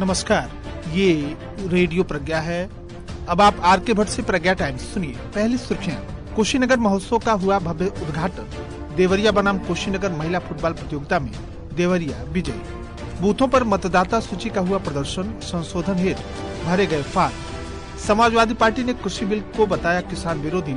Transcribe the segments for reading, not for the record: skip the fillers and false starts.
नमस्कार, ये रेडियो प्रज्ञा है। अब आप आर के भट्ट से प्रज्ञा टाइम्स सुनिए। पहली सुर्खियां। कुशीनगर महोत्सव का हुआ भव्य उद्घाटन। देवरिया बनाम कुशीनगर महिला फुटबॉल प्रतियोगिता में देवरिया विजयी। बूथों पर मतदाता सूची का हुआ प्रदर्शन। संशोधन हेतु भरे गए फार्म। समाजवादी पार्टी ने कृषि बिल को बताया किसान विरोधी।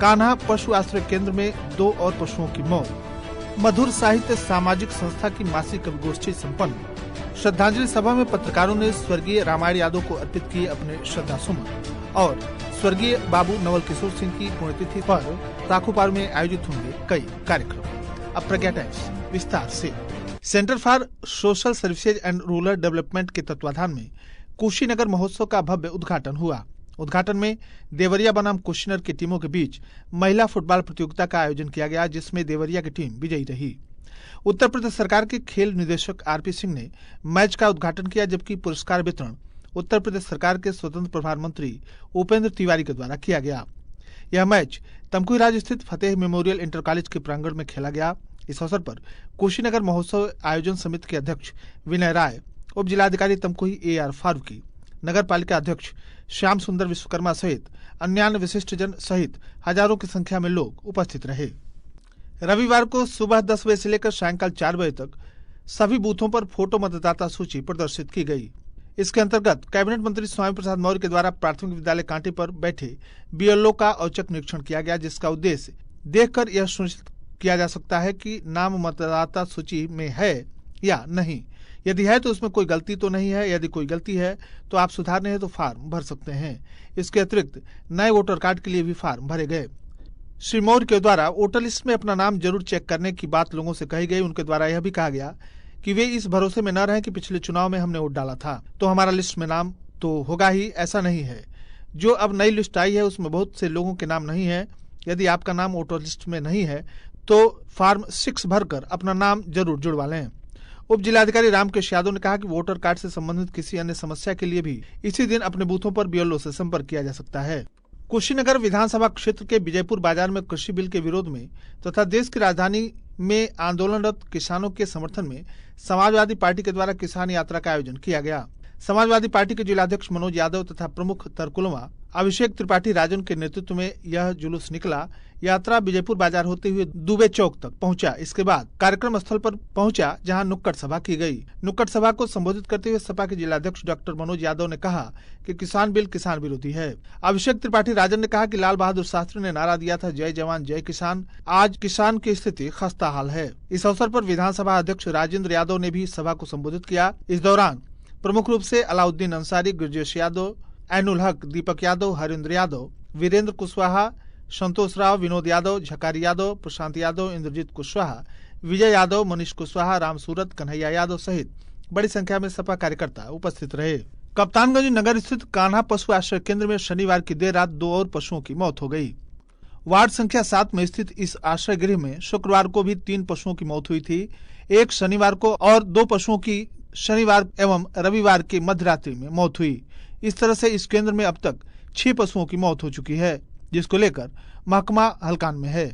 कान्हा पशु आश्रय केंद्र में 2 और पशुओं की मौत। मधुर साहित्य सामाजिक संस्था की मासिक कविगोष्ठी संपन्न। श्रद्धांजलि सभा में पत्रकारों ने स्वर्गीय रामायण यादव को अर्पित किए अपने श्रद्धा सुमन। और स्वर्गीय बाबू नवल किशोर सिंह की पुण्यतिथि पर ताकूपार में आयोजित होंगे कई कार्यक्रम। अब प्रज्ञा टाइम्स विस्तार से। Centre for social services and rural development के तत्वाधान में कुशीनगर महोत्सव का भव्य उद्घाटन हुआ। उद्घाटन में देवरिया बनाम कुशीनगर की टीमों के बीच महिला फुटबॉल प्रतियोगिता का आयोजन किया गया, जिसमें देवरिया की टीम विजयी रही। उत्तर प्रदेश सरकार के खेल निदेशक आरपी सिंह ने मैच का उद्घाटन किया, जबकि पुरस्कार वितरण उत्तर प्रदेश सरकार के स्वतंत्र प्रभार मंत्री उपेंद्र तिवारी के द्वारा किया गया। यह मैच तमकुहीराज स्थित फतेह मेमोरियल इंटर कॉलेज के प्रांगण में खेला गया। इस अवसर पर कुशीनगर महोत्सव आयोजन समिति के अध्यक्ष विनय राय, उप जिलाधिकारी तमकुही AR फारूकी, नगर पालिका अध्यक्ष श्याम सुंदर विश्वकर्मा सहित अन्य विशिष्ट जन सहित हजारों की संख्या में लोग उपस्थित रहे। रविवार को सुबह 10 बजे से लेकर सायंकाल 4 बजे तक सभी बूथों पर फोटो मतदाता सूची प्रदर्शित की गई। इसके अंतर्गत कैबिनेट मंत्री स्वामी प्रसाद मौर्य के द्वारा प्राथमिक विद्यालय कांटे पर बैठे BLO का औचक निरीक्षण किया गया, जिसका उद्देश्य देखकर यह सुनिश्चित किया जा सकता है कि नाम मतदाता सूची में है या नहीं। यदि है तो उसमें कोई गलती तो नहीं है। यदि कोई गलती है तो आप सुधारने हैं तो फॉर्म भर सकते हैं। इसके अतिरिक्त नए वोटर कार्ड के लिए भी फॉर्म भरे गए। श्री मौर्य के द्वारा वोटर लिस्ट में अपना नाम जरूर चेक करने की बात लोगों से कही गई। उनके द्वारा यह भी कहा गया कि वे इस भरोसे में न रहें कि पिछले चुनाव में हमने वोट डाला था तो हमारा लिस्ट में नाम तो होगा ही, ऐसा नहीं है। जो अब नई लिस्ट आई है उसमें बहुत से लोगों के नाम नहीं है। यदि आपका नाम वोटर लिस्ट में नहीं है तो फॉर्म 6 भरकर अपना नाम जरूर जुड़वा लें। उप जिलाधिकारी रामकृष्ण यादव ने कहा कि वोटर कार्ड से संबंधित किसी अन्य समस्या के लिए भी इसी दिन अपने बूथों पर BLO से संपर्क किया जा सकता है। कुशीनगर विधानसभा क्षेत्र के विजयपुर बाजार में कृषि बिल के विरोध में तथा देश की राजधानी में आंदोलनरत किसानों के समर्थन में समाजवादी पार्टी के द्वारा किसान यात्रा का आयोजन किया गया। समाजवादी पार्टी के जिलाध्यक्ष मनोज यादव तथा प्रमुख तरकुलवा अभिषेक त्रिपाठी राजन के नेतृत्व में यह जुलूस निकला। यात्रा विजयपुर बाजार होते हुए दुबे चौक तक पहुंचा। इसके बाद कार्यक्रम स्थल पर पहुंचा, जहां नुक्कड़ सभा की गई। नुक्कड़ सभा को संबोधित करते हुए सपा के जिलाध्यक्ष डॉक्टर मनोज यादव ने कहा कि किसान बिल किसान विरोधी है। अभिषेक त्रिपाठी राजन ने कहा कि लाल बहादुर शास्त्री ने नारा दिया था, जय जवान जय किसान। आज किसान की स्थिति खस्ता हाल है। इस अवसर पर विधानसभा अध्यक्ष राजेंद्र यादव ने भी सभा को संबोधित किया। इस दौरान प्रमुख रूप से अलाउद्दीन अंसारी, गुरजेश यादव, ऐनुल हक, दीपक यादव, हरिंद्र यादव, वीरेंद्र कुशवाहा, संतोष राव, विनोद यादव, झकारी यादव, प्रशांत यादव, इंद्रजीत कुशवाहा, विजय यादव, मनीष कुशवाहा, राम सूरत, कन्हैया यादव सहित बड़ी संख्या में सपा कार्यकर्ता उपस्थित रहे। कप्तानगंज नगर स्थित कान्हा पशु आश्रय केंद्र में शनिवार की देर रात 2 और पशुओं की मौत हो गई। वार्ड संख्या 7 में स्थित इस आश्रय गृह में शुक्रवार को भी 3 पशुओं की मौत हुई थी। एक शनिवार को और 2 पशुओं की शनिवार एवं रविवार की मध्यरात्रि में मौत हुई। इस तरह से इस केंद्र में अब तक 6 पशुओं की मौत हो चुकी है, जिसको लेकर महकमा हलकान में है।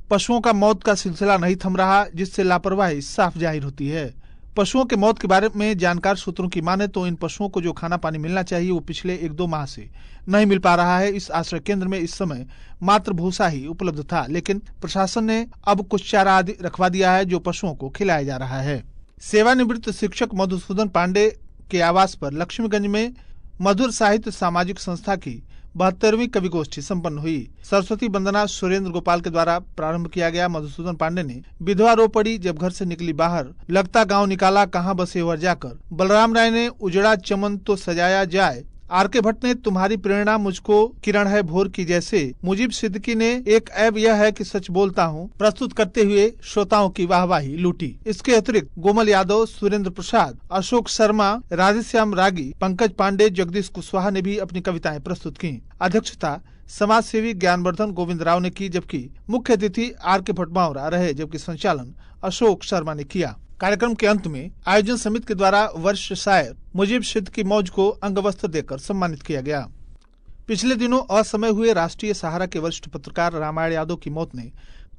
पशुओं का मौत का सिलसिला नहीं थम रहा, जिससे लापरवाही साफ जाहिर होती है। पशुओं के मौत के बारे में जानकार सूत्रों की माने तो इन पशुओं को जो खाना पानी मिलना चाहिए वो पिछले 1-2 माह से नहीं मिल पा रहा है। इस आश्रय केंद्र में इस समय मात्र भूसा ही उपलब्ध था, लेकिन प्रशासन ने अब कुछ चारा आदि रखवा दिया है जो पशुओं को खिलाया जा रहा है। सेवानिवृत्त शिक्षक मधुसूदन पांडे के आवास पर लक्ष्मीगंज में मधुर साहित्य सामाजिक संस्था की 72वीं कविगोष्ठी संपन्न हुई। सरस्वती वंदना सुरेंद्र गोपाल के द्वारा प्रारंभ किया गया। मधुसूदन पांडे ने विधवा रो पड़ी जब घर से निकली बाहर, लगता गांव निकाला कहां बसे वर जाकर। बलराम राय ने उजड़ा चमन तो सजाया जाए। आर के भट्ट ने तुम्हारी प्रेरणा मुझको किरण है भोर की जैसे। मुजीब सिद्दीकी ने एक ऐब यह है कि सच बोलता हूँ प्रस्तुत करते हुए श्रोताओं की वाहवाही लूटी। इसके अतिरिक्त गोमल यादव, सुरेंद्र प्रसाद, अशोक शर्मा, राधेश्याम रागी, पंकज पांडे, जगदीश कुशवाहा ने भी अपनी कविताएं प्रस्तुत की। अध्यक्षता समाज सेवी ज्ञानवर्धन गोविंद राव ने की, जबकि मुख्य अतिथि आर के भट्ट मावरा रहे, जबकि संचालन अशोक शर्मा ने किया। कार्यक्रम के अंत में आयोजन समिति के द्वारा वर्ष शायर मुजीब सिद्दीकी की मौज को अंगवस्त्र देकर सम्मानित किया गया। पिछले दिनों असमय हुए राष्ट्रीय सहारा के वरिष्ठ पत्रकार रामायण यादव की मौत ने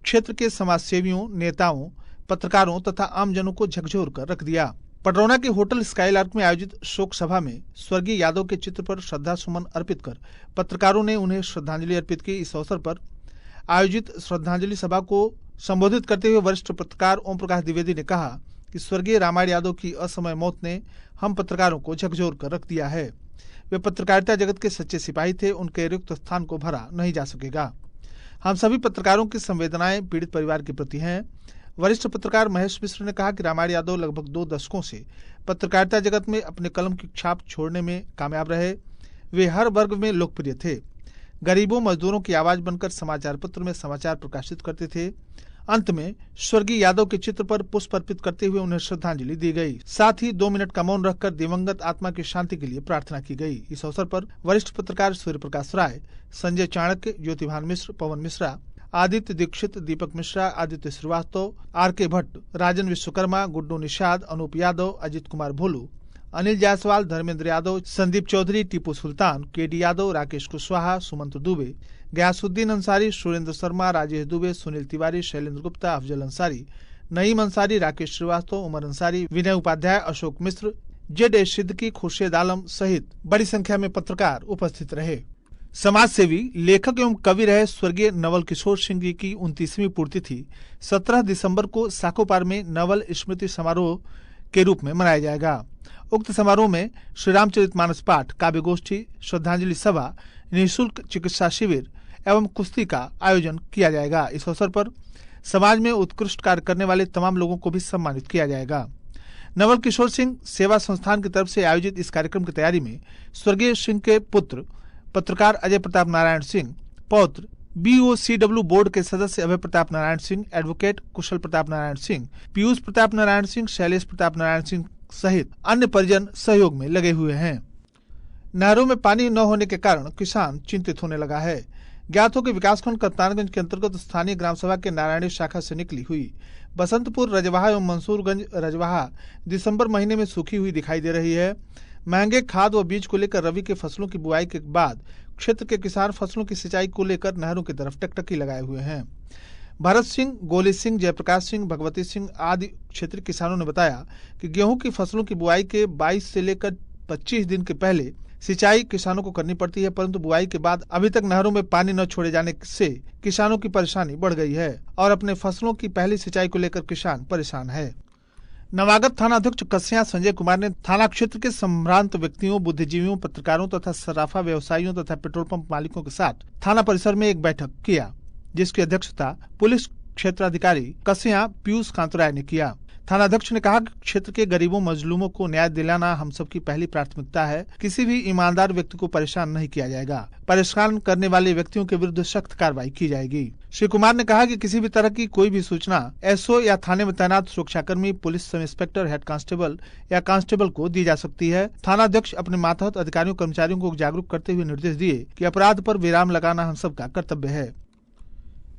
क्षेत्र के समाजसेवियों, नेताओं, पत्रकारों तथा आमजनों को झकझोर कर रख दिया। पटरौना के होटल स्काईलार्क में आयोजित शोक सभा में स्वर्गीय यादव के चित्र पर श्रद्धा सुमन अर्पित कर पत्रकारों ने उन्हें श्रद्धांजलि अर्पित की। इस अवसर पर आयोजित श्रद्धांजलि सभा को संबोधित करते हुए वरिष्ठ पत्रकार ओम प्रकाश द्विवेदी ने कहा कि स्वर्गीय रामायण यादव की असमय मौत ने हम पत्रकारों को झकझोर कर रख दिया है। वे पत्रकारिता जगत के सच्चे सिपाही थे, उनके रिक्त स्थान को भरा नहीं जा सकेगा। हम सभी पत्रकारों की संवेदनाएं पीड़ित परिवार के प्रति हैं। वरिष्ठ पत्रकार महेश मिश्र ने कहा कि रामायण यादव लगभग 2 दशकों से पत्रकारिता जगत में अपने कलम की छाप छोड़ने में कामयाब रहे। वे हर वर्ग में लोकप्रिय थे। गरीबों मजदूरों की आवाज बनकर समाचार पत्र में समाचार प्रकाशित करते थे। अंत में स्वर्गीय यादव के चित्र पर पुष्प अर्पित करते हुए उन्हें श्रद्धांजलि दी गई। साथ ही 2 मिनट का मौन रखकर दिवंगत आत्मा की शांति के लिए प्रार्थना की गई। इस अवसर पर वरिष्ठ पत्रकार सूर्य प्रकाश राय, संजय चाणक्य, ज्योतिभान मिश्र, पवन मिश्रा, आदित्य दीक्षित, दीपक मिश्रा, आदित्य श्रीवास्तव, आर.के. भट्ट, राजन विश्वकर्मा, गुड्डू निषाद, अनूप यादव, अजित कुमार भोलू, अनिल जायसवाल, धर्मेंद्र यादव, संदीप चौधरी, टीपू सुल्तान, के.डी. यादव, राकेश कुशवाहा, सुमंत दुबे, गयासुद्दीन अंसारी, सुरेंद्र शर्मा, राजेश दुबे, सुनील तिवारी, शैलेंद्र गुप्ता, अफजल अंसारी, नईम अंसारी, राकेश श्रीवास्तव, उमर अंसारी, विनय उपाध्याय, अशोक मिश्र, जेड. सिद्दीकी, खुर्शीद आलम सहित बड़ी संख्या में पत्रकार उपस्थित रहे। समाज सेवी, लेखक एवं कवि रहे स्वर्गीय नवल किशोर सिंह जी की 29वीं पुण्यतिथि 17 दिसंबर को साकोपार में नवल स्मृति समारोह के रूप में मनाया जाएगा। उक्त समारोह में श्री रामचरितमानस पाठ, काव्य गोष्ठी, श्रद्धांजलि सभा, निःशुल्क चिकित्सा शिविर एवं कुश्ती का आयोजन किया जाएगा। इस अवसर पर समाज में उत्कृष्ट कार्य करने वाले तमाम लोगों को भी सम्मानित किया जाएगा। नवल किशोर सिंह सेवा संस्थान की तरफ से आयोजित इस कार्यक्रम की तैयारी में स्वर्गीय सिंह के पुत्र पत्रकार अजय प्रताप नारायण सिंह, पौत्र BOCW बोर्ड के सदस्य अभय प्रताप नारायण सिंह, एडवोकेट कुशल प्रताप नारायण सिंह, पीयूष प्रताप नारायण सिंह, शैलेश प्रताप नारायण सिंह सहित अन्य परिजन सहयोग में लगे हुए हैं। नहरों में पानी न होने के कारण किसान चिंतित होने लगा है। ज्ञात हो कि विकासखंड कप्तानगंज के अंतर्गत स्थानीय ग्राम सभा के नारायणी शाखा से निकली हुई बसंतपुर रजवाहा एवं मंसूरगंज रजवाहा दिसंबर महीने में सूखी हुई दिखाई दे रही है। महंगे खाद व बीज को लेकर रबी के फसलों की बुआई के बाद क्षेत्र के किसान फसलों की सिंचाई को लेकर नहरों की तरफ टकटकी लगाए हुए हैं। भरत सिंह, गोली सिंह, जयप्रकाश सिंह, भगवती सिंह आदि क्षेत्रीय किसानों ने बताया कि गेहूं की फसलों की बुआई के 22 से लेकर 25 दिन के पहले सिंचाई किसानों को करनी पड़ती है, परंतु बुआई के बाद अभी तक नहरों में पानी न छोड़े जाने से किसानों की परेशानी बढ़ गई है और अपने फसलों की पहली सिंचाई को लेकर किसान परेशान है। नवागत थाना अध्यक्ष कस्या संजय कुमार ने थाना क्षेत्र के संभ्रांत व्यक्तियों, बुद्धिजीवियों, पत्रकारों तथा सराफा व्यवसायियों तथा पेट्रोल पंप मालिकों के साथ थाना परिसर में एक बैठक किया, जिसकी अध्यक्षता पुलिस क्षेत्राधिकारी कस्या पीयूष कांतराय ने किया। थाना अध्यक्ष ने कहा कि क्षेत्र के गरीबों मजलूमों को न्याय दिलाना हम सबकी पहली प्राथमिकता है। किसी भी ईमानदार व्यक्ति को परेशान नहीं किया जाएगा। परेशान करने वाले व्यक्तियों के विरुद्ध सख्त कार्रवाई की जाएगी। श्री कुमार ने कहा कि किसी भी तरह की कोई भी सूचना एसओ या थाने में तैनात सुरक्षाकर्मी, police sub inspector, head constable या कांस्टेबल को दी जा सकती है। थाना अध्यक्ष अपने मातहत अधिकारियों कर्मचारियों को जागरूक करते हुए निर्देश दिए कि अपराध पर विराम लगाना हम सबका कर्तव्य है।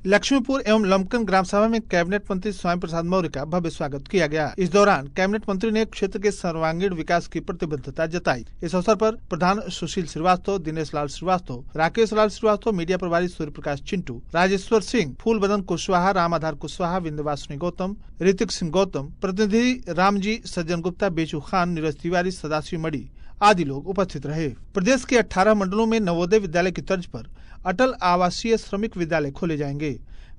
लक्ष्मीपुर एवं लमकन ग्राम सभा में कैबिनेट मंत्री स्वामी प्रसाद मौर्य का भव्य स्वागत किया गया। इस दौरान कैबिनेट मंत्री ने क्षेत्र के सर्वांगीण विकास की प्रतिबद्धता जताई। इस अवसर पर प्रधान सुशील श्रीवास्तव, दिनेश लाल श्रीवास्तव, राकेश लाल श्रीवास्तव, मीडिया प्रभारी सूर्य प्रकाश चिंटू, राजेश्वर सिंह, फूलबदन कुशवाहा, राम आधार कुशवाहा, विंध्यवासिनी गौतम, ऋतिक सिंह गौतम, प्रतिनिधि रामजी सज्जन गुप्ता, बेचू खान, नीरज तिवारी, सदाशिव मणि आदि लोग उपस्थित रहे। प्रदेश के 18 मंडलों में नवोदय विद्यालय की तर्ज पर अटल आवासीय श्रमिक विद्यालय खोले जाएंगे।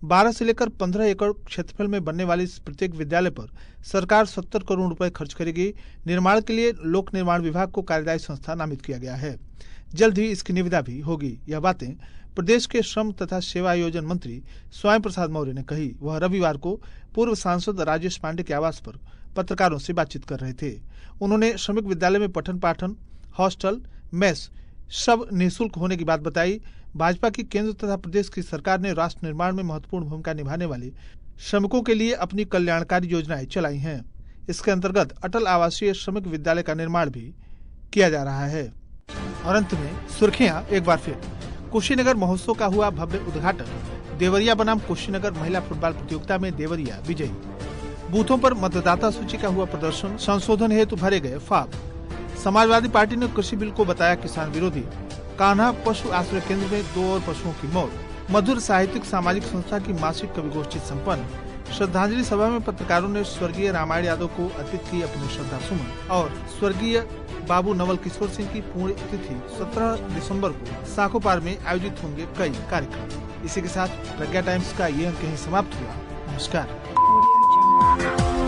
12 से लेकर 15 एकड़ क्षेत्रफल में बनने वाले इस प्रत्येक विद्यालय पर सरकार 70 करोड़ रुपए खर्च करेगी। निर्माण के लिए लोक निर्माण विभाग को कार्यदायी संस्था नामित किया गया है। जल्द ही इसकी निविदा भी होगी। यह बातें प्रदेश के श्रम तथा सेवा आयोजन मंत्री स्वामी प्रसाद मौर्य ने कही। वह रविवार को पूर्व सांसद राजेश पांडे के आवास पर पत्रकारों से बातचीत कर रहे थे। उन्होंने श्रमिक विद्यालय में पठन पाठन, हॉस्टल, मेस सब निःशुल्क होने की बात बताई। भाजपा की केंद्र तथा प्रदेश की सरकार ने राष्ट्र निर्माण में महत्वपूर्ण भूमिका निभाने वाले श्रमिकों के लिए अपनी कल्याणकारी योजनाएं चलाई हैं। इसके अंतर्गत अटल आवासीय श्रमिक विद्यालय का निर्माण भी किया जा रहा है। और अंत में सुर्खियां एक बार फिर। कुशीनगर महोत्सव का हुआ भव्य उद्घाटन। देवरिया बनाम कुशीनगर महिला फुटबॉल प्रतियोगिता में देवरिया विजयी। बूथों पर मतदाता सूची का हुआ प्रदर्शन। संशोधन हेतु भरे गए फॉर्म। समाजवादी पार्टी ने कृषि बिल को बताया किसान विरोधी। कान्हा पशु आश्रय केंद्र में 2 और पशुओं की मौत। मधुर साहित्यिक सामाजिक संस्था की मासिक कवि गोष्ठी संपन्न। श्रद्धांजलि सभा में पत्रकारों ने स्वर्गीय रामायण यादव को अर्पित की अपने श्रद्धा सुमन और स्वर्गीय बाबू नवल किशोर सिंह की पुण्यतिथि 17 दिसंबर को साखोपार में आयोजित होंगे कई कार्यक्रम। इसी के साथ प्रज्ञा टाइम्स का ये अंक यहीं समाप्त हुआ। नमस्कार।